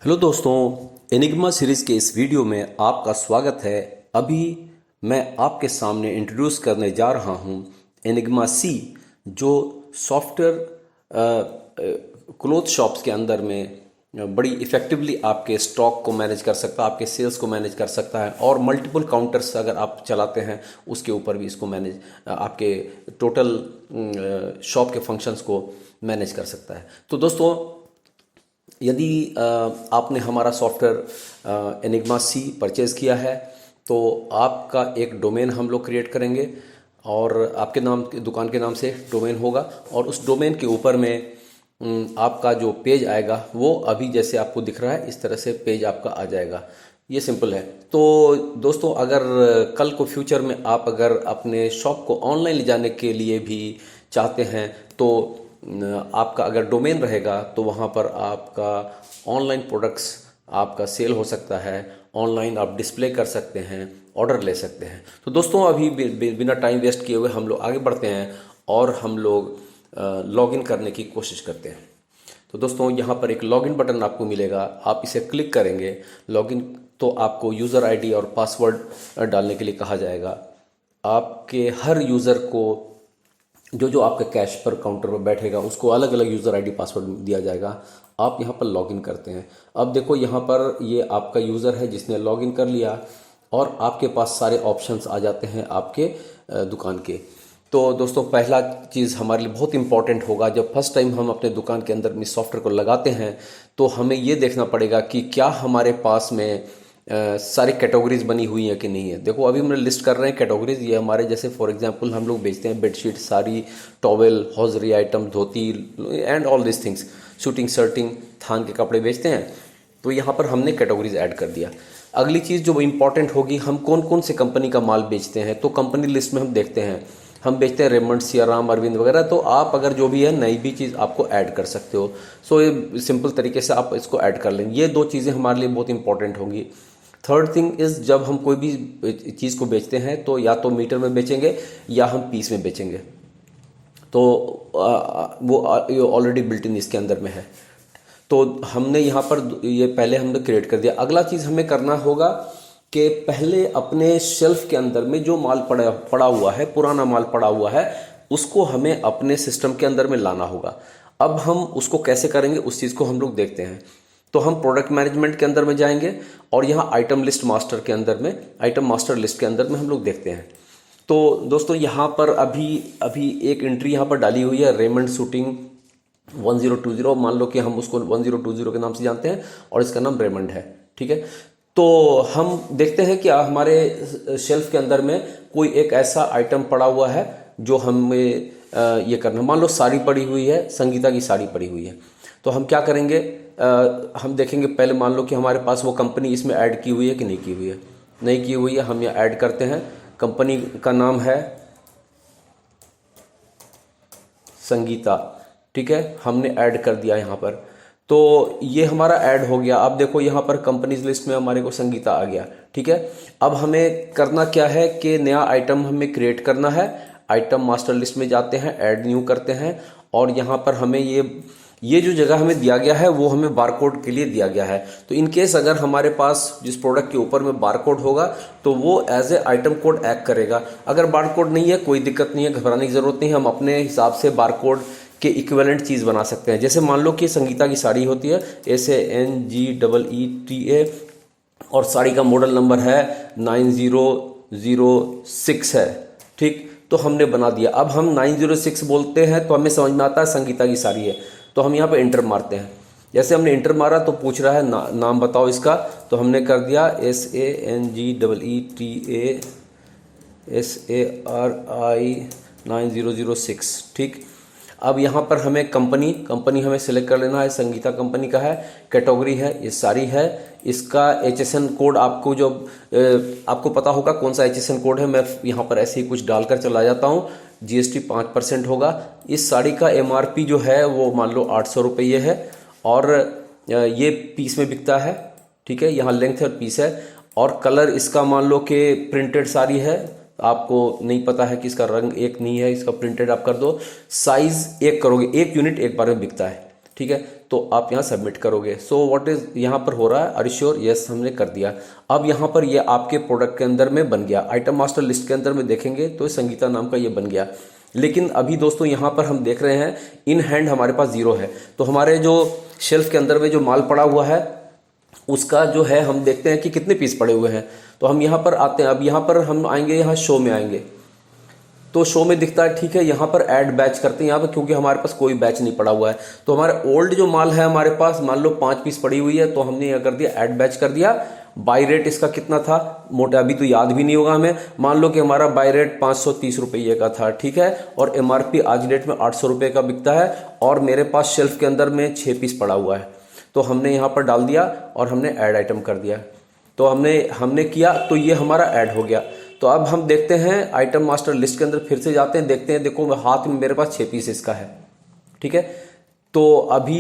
Hello दोस्तों, enigma series के इस वीडियो में आपका स्वागत है। अभी मैं आपके सामने इंट्रोड्यूस करने जा रहा हूं एनिग्मा सी, जो सॉफ्टवेयर क्लोथ शॉप्स के अंदर में बड़ी इफ़ेक्टिवली आपके स्टॉक को मैनेज कर सकता है, आपके सेल्स को मैनेज कर सकता है और मल्टीपल काउंटर्स अगर आप चलाते हैं उसके ऊपर भी इसको मैनेज आपके टोटल शॉप के फंक्शंस को मैनेज कर सकता है। तो दोस्तों, यदि आपने हमारा सॉफ्टवेयर एनिग्मा सी परचेज़ किया है तो आपका एक डोमेन हम लोग क्रिएट करेंगे और आपके नाम दुकान के नाम से डोमेन होगा और उस डोमेन के ऊपर में आपका जो पेज आएगा वो अभी जैसे आपको दिख रहा है इस तरह से पेज आपका आ जाएगा। ये सिंपल है। तो दोस्तों, अगर कल को फ्यूचर में आप अगर अपने शॉप को ऑनलाइन ले जाने के लिए भी चाहते हैं तो आपका अगर डोमेन रहेगा तो वहाँ पर आपका ऑनलाइन प्रोडक्ट्स आपका सेल हो सकता है, ऑनलाइन आप डिस्प्ले कर सकते हैं, ऑर्डर ले सकते हैं। तो दोस्तों, अभी बिना टाइम वेस्ट किए हुए हम लोग आगे बढ़ते हैं और हम लोग लॉगिन करने की कोशिश करते हैं। तो दोस्तों, यहाँ पर एक लॉगिन बटन आपको मिलेगा, आप इसे क्लिक करेंगे। लॉगिन तो आपको यूज़र आईडी और पासवर्ड डालने के लिए कहा जाएगा। आपके हर यूज़र को जो आपके कैश पर काउंटर पर बैठेगा उसको अलग अलग यूज़र आईडी पासवर्ड दिया जाएगा। आप यहाँ पर लॉगिन करते हैं। अब देखो, यहाँ पर ये आपका यूज़र है जिसने लॉगिन कर लिया और आपके पास सारे ऑप्शंस आ जाते हैं आपके दुकान के। तो दोस्तों, पहला चीज़ हमारे लिए बहुत इंपॉर्टेंट होगा, जब फर्स्ट टाइम हम अपने दुकान के अंदर इस सॉफ्टवेयर को लगाते हैं तो हमें ये देखना पड़ेगा कि क्या हमारे पास में सारी कैटेगरीज बनी हुई हैं कि नहीं है। देखो, अभी हम लिस्ट कर रहे हैं कैटेगरीज। ये हमारे जैसे फॉर एग्जांपल हम लोग बेचते हैं bedsheet, sari, towel, hosiery item, dhoti and all this things, shooting, shirting, थान के कपड़े बेचते हैं। तो यहाँ पर हमने कैटेगरीज ऐड कर दिया। अगली चीज़ जो इम्पॉर्टेंट होगी, हम कौन कौन से कंपनी का माल बेचते हैं, तो कंपनी लिस्ट में हम देखते हैं। हम बेचते हैं रेमंड, सियाराम, अरविंद वगैरह। तो आप अगर जो भी है नई भी चीज़ आपको ऐड कर सकते हो। सो ये सिंपल तरीके से आप इसको ऐड कर लेंगे। ये दो चीज़ें हमारे लिए बहुत इंपॉर्टेंट होंगी। थर्ड थिंग इज़, जब हम कोई भी चीज़ को बेचते हैं तो या तो मीटर में बेचेंगे या हम पीस में बेचेंगे। तो वो ऑलरेडी बिल्ट इन इसके अंदर में है। तो हमने यहाँ पर ये पहले हमने क्रिएट कर दिया। अगला चीज़ हमें करना होगा कि पहले अपने शेल्फ के अंदर में जो माल पड़ा हुआ है, पुराना माल पड़ा हुआ है, उसको हमें अपने सिस्टम के अंदर में लाना होगा। अब हम उसको कैसे करेंगे उस चीज़ को हम लोग देखते हैं। तो हम प्रोडक्ट मैनेजमेंट के अंदर में जाएंगे और यहाँ आइटम लिस्ट मास्टर के अंदर में, आइटम मास्टर लिस्ट के अंदर में हम लोग देखते हैं। तो दोस्तों, यहाँ पर अभी एक एंट्री यहाँ पर डाली हुई है, रेमंड शूटिंग 1020। मान लो कि हम उसको 1020 के नाम से जानते हैं और इसका नाम रेमंड है, ठीक है। तो हम देखते हैं कि हमारे शेल्फ के अंदर में कोई एक ऐसा आइटम पड़ा हुआ है जो हमें ये करना। मान लो साड़ी पड़ी हुई है, संगीता की साड़ी पड़ी हुई है। तो हम क्या करेंगे, हम देखेंगे पहले, मान लो कि हमारे पास वो कंपनी इसमें ऐड की हुई है कि नहीं की हुई है। नहीं की हुई है, हम यहाँ ऐड करते हैं। कंपनी का नाम है संगीता, ठीक है, हमने ऐड कर दिया यहाँ पर। तो ये हमारा ऐड हो गया। अब देखो, यहाँ पर कंपनीज लिस्ट में हमारे को संगीता आ गया, ठीक है। अब हमें करना क्या है कि नया आइटम हमें क्रिएट करना है। आइटम मास्टर लिस्ट में जाते हैं, ऐड न्यू करते हैं और यहाँ पर हमें ये जो जगह हमें दिया गया है वो हमें बारकोड के लिए दिया गया है। तो इन केस अगर हमारे पास जिस प्रोडक्ट के ऊपर में बारकोड होगा तो वो as a item code act करेगा। अगर बारकोड नहीं है, कोई दिक्कत नहीं है, घबराने की जरूरत नहीं है। हम अपने हिसाब से बारकोड के इक्विवेलेंट चीज़ बना सकते हैं। जैसे मान लो कि संगीता की साड़ी होती है, SANGEETA, और साड़ी का मॉडल नंबर है 9006 है, ठीक। तो हमने बना दिया। अब हम 906 बोलते हैं तो हमें समझ में आता है संगीता की साड़ी है। तो हम यहाँ पे इंटर मारते हैं। जैसे हमने इंटर मारा तो पूछ रहा है नाम बताओ इसका। तो हमने कर दिया SANGEETA 9006, ठीक। अब यहाँ पर हमें कंपनी हमें सिलेक्ट कर लेना है। संगीता कंपनी का है, कैटेगरी है, ये सारी है। इसका HSN कोड आपको जो आपको पता होगा कौन सा HSN कोड है। मैं यहाँ पर ऐसे ही कुछ डालकर चला जाता हूँ। GST 5% होगा। इस साड़ी का MRP जो है वो मान लो 800 रुपये है और ये पीस में बिकता है, ठीक है। यहाँ लेंथ है और पीस है और कलर इसका मान लो कि प्रिंटेड साड़ी है। आपको नहीं पता है कि इसका रंग एक नहीं है, इसका प्रिंटेड आप कर दो। साइज 1 करोगे, 1 यूनिट एक बार में बिकता है। ठीक है, तो आप यहाँ सबमिट करोगे। सो व्हाट इज यहाँ पर हो रहा है, आर यू श्योर, यस हमने कर दिया। अब यहाँ पर ये आपके प्रोडक्ट के अंदर में बन गया, आइटम मास्टर लिस्ट के अंदर में देखेंगे तो संगीता नाम का ये बन गया। लेकिन अभी दोस्तों यहाँ पर हम देख रहे हैं इन हैंड हमारे पास 0 है, तो हमारे जो शेल्फ के अंदर में जो माल पड़ा हुआ है उसका जो है हम देखते हैं कि कितने पीस पड़े हुए हैं। तो हम यहाँ पर आते हैं, अब यहाँ पर हम आएंगे, यहाँ शो में आएंगे तो शो में दिखता है, ठीक है, यहाँ पर ऐड बैच करते हैं यहाँ पर, क्योंकि हमारे पास कोई बैच नहीं पड़ा हुआ है। तो हमारे ओल्ड जो माल है हमारे पास, मान लो 5 पीस पड़ी हुई है, तो हमने यह कर दिया ऐड बैच कर दिया। बाई रेट इसका कितना था, मोटा अभी तो याद भी नहीं होगा हमें, मान लो कि हमारा बाई रेट 530 रुपये का था, ठीक है, और एमआरपी आज डेट में 800 रुपये का बिकता है, और मेरे पास शेल्फ के अंदर में 6 पीस पड़ा हुआ है। तो हमने यहाँ पर डाल दिया और हमने ऐड आइटम कर दिया। तो हमने किया तो ये हमारा ऐड हो गया। तो अब हम देखते हैं आइटम मास्टर लिस्ट के अंदर फिर से जाते हैं, देखते हैं, देखो हाथ में मेरे पास 6 पीस इसका है, ठीक है। तो अभी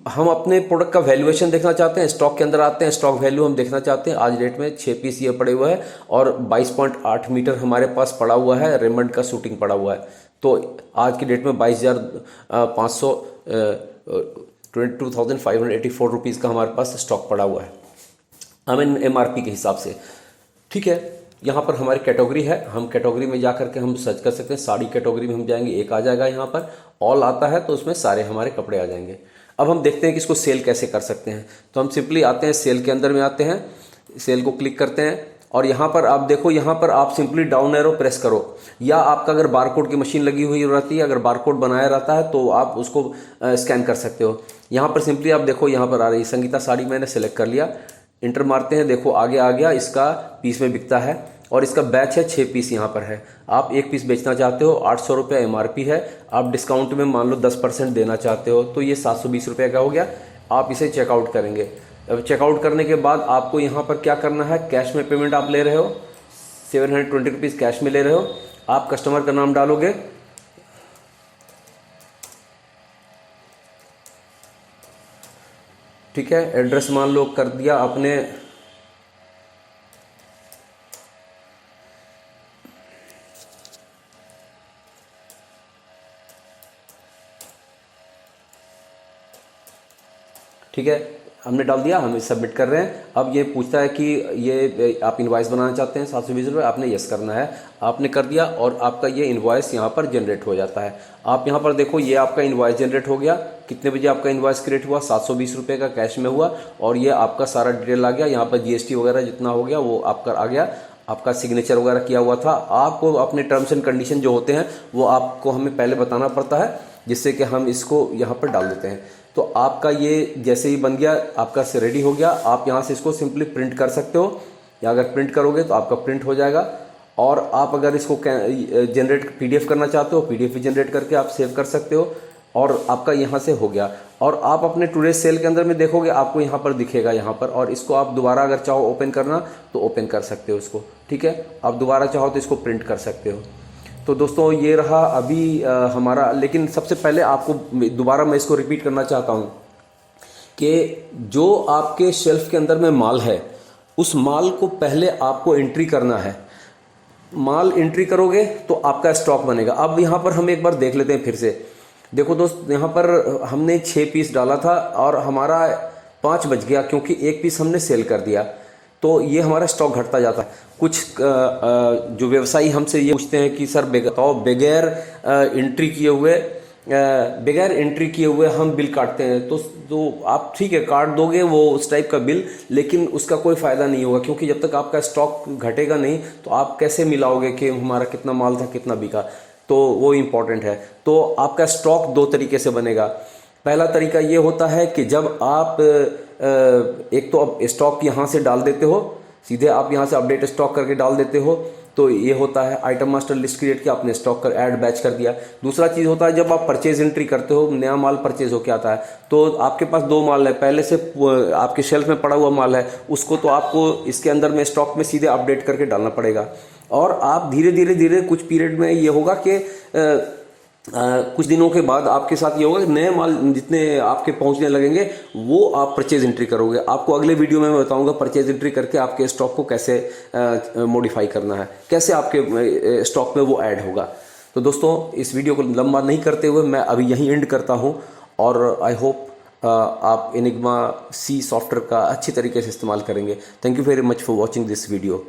हम अपने प्रोडक्ट का वैल्यूएशन देखना चाहते हैं, स्टॉक के अंदर आते हैं, स्टॉक वैल्यू हम देखना चाहते हैं। आज डेट में 6 पीस ये पड़े हुए हैं और 22.8 मीटर हमारे पास पड़ा हुआ है, रेमंड का शूटिंग पड़ा हुआ है। तो आज की डेट में 22,500 22,584 रुपीज़ का हमारे पास स्टॉक पड़ा हुआ है, हमें एमआरपी के हिसाब से, ठीक है। यहाँ पर हमारी कैटेगरी है, हम कैटेगरी में जा करके हम सर्च कर सकते हैं। साड़ी कैटेगरी में हम जाएंगे, एक आ जाएगा, यहाँ पर ऑल आता है तो उसमें सारे हमारे कपड़े आ जाएंगे। अब हम देखते हैं कि इसको सेल कैसे कर सकते हैं। तो हम सिंपली आते हैं, सेल के अंदर में आते हैं, सेल को क्लिक करते हैं और यहाँ पर आप देखो, यहाँ पर आप सिंपली डाउन एरो प्रेस करो, या आपका अगर बारकोड की मशीन लगी हुई रहती है, अगर बारकोड बनाया रहता है तो आप उसको स्कैन कर सकते हो। यहाँ पर सिंपली आप देखो, यहाँ पर आ रही है संगीता साड़ी, मैंने सेलेक्ट कर लिया, इंटर मारते हैं, देखो आगे आ गया, इसका पीस में बिकता है और इसका बैच है 6 पीस यहाँ पर है। आप 1 पीस बेचना चाहते हो, 800 रुपये एमआरपी है, आप डिस्काउंट में मान लो 10% देना चाहते हो तो ये 720 रुपये का हो गया। आप इसे चेकआउट करेंगे। अब चेकआउट करने के बाद आपको यहाँ पर क्या करना है, कैश में पेमेंट आप ले रहे हो, 720 रुपीज़ कैश में ले रहे हो। आप कस्टमर का नाम डालोगे, ठीक है, एड्रेस मान लो कर दिया आपने, ठीक है, हमने डाल दिया, हम सबमिट कर रहे हैं। अब ये पूछता है कि ये आप इनवॉइस बनाना चाहते हैं 720 रुपये, आपने यस करना है, आपने कर दिया और आपका ये इनवॉइस यहाँ पर जनरेट हो जाता है। आप यहाँ पर देखो, ये आपका इनवॉइस जनरेट हो गया। कितने बजे आपका इनवॉइस क्रिएट हुआ, 720 रुपये का कैश में हुआ और ये आपका सारा डिटेल आ गया। यहाँ पर जीएसटी वगैरह जितना हो गया वो आपका आ गया, आपका सिग्नेचर वगैरह किया हुआ था। आपको अपने टर्म्स एंड कंडीशन जो होते हैं वो आपको हमें पहले बताना पड़ता है, जिससे कि हम इसको यहाँ पर डाल देते हैं। तो आपका ये जैसे ही बन गया, आपका से रेडी हो गया। आप यहाँ से इसको सिंपली प्रिंट कर सकते हो, या अगर प्रिंट करोगे तो आपका प्रिंट हो जाएगा। और आप अगर इसको जनरेट पीडीएफ करना चाहते हो, पीडीएफ भी जनरेट करके आप सेव कर सकते हो और आपका यहाँ से हो गया। और आप अपने टुडे सेल के अंदर में देखोगे, आपको यहाँ पर दिखेगा यहाँ पर, और इसको आप दोबारा अगर चाहो ओपन करना तो ओपन कर सकते हो इसको, ठीक है। आप दोबारा चाहो तो इसको प्रिंट कर सकते हो। तो दोस्तों ये रहा अभी हमारा। लेकिन सबसे पहले आपको दोबारा मैं इसको रिपीट करना चाहता हूँ कि जो आपके शेल्फ के अंदर में माल है, उस माल को पहले आपको एंट्री करना है। माल एंट्री करोगे तो आपका स्टॉक बनेगा। अब यहाँ पर हम एक बार देख लेते हैं फिर से। देखो दोस्त, यहाँ पर हमने 6 पीस डाला था और हमारा 5 बच गया, क्योंकि 1 पीस हमने सेल कर दिया। तो ये हमारा स्टॉक घटता जाता है। कुछ जो व्यवसायी हमसे ये पूछते हैं कि सर बताओ, बगैर एंट्री किए हुए हम बिल काटते हैं, तो आप ठीक है काट दोगे वो उस टाइप का बिल, लेकिन उसका कोई फ़ायदा नहीं होगा, क्योंकि जब तक आपका स्टॉक घटेगा नहीं तो आप कैसे मिलाओगे कि हमारा कितना माल था, कितना बिका। तो वो इम्पॉर्टेंट है। तो आपका स्टॉक 2 तरीके से बनेगा। पहला तरीका ये होता है कि जब आप एक तो अब स्टॉक यहाँ से डाल देते हो, सीधे आप यहाँ से अपडेट स्टॉक करके डाल देते हो, तो ये होता है आइटम मास्टर लिस्ट क्रिएट किया, आपने स्टॉक कर ऐड बैच कर दिया। दूसरा चीज़ होता है जब आप परचेज एंट्री करते हो, नया माल परचेज होके आता है, तो आपके पास 2 माल है, पहले से आपके शेल्फ में पड़ा हुआ माल है, उसको तो आपको इसके अंदर में स्टॉक में सीधे अपडेट करके डालना पड़ेगा। और आप धीरे धीरे कुछ पीरियड में ये होगा कि कुछ दिनों के बाद आपके साथ ये होगा कि नए माल जितने आपके पहुंचने लगेंगे वो आप परचेज एंट्री करोगे। आपको अगले वीडियो में मैं बताऊंगा परचेज एंट्री करके आपके स्टॉक को कैसे मॉडिफाई करना है, कैसे आपके स्टॉक में वो ऐड होगा। तो दोस्तों, इस वीडियो को लंबा नहीं करते हुए मैं अभी यहीं एंड करता हूं और आई होप आप एनिग्मा सी सॉफ्टवेयर का अच्छी तरीके से इस्तेमाल करेंगे। Thank you very much for watching this video.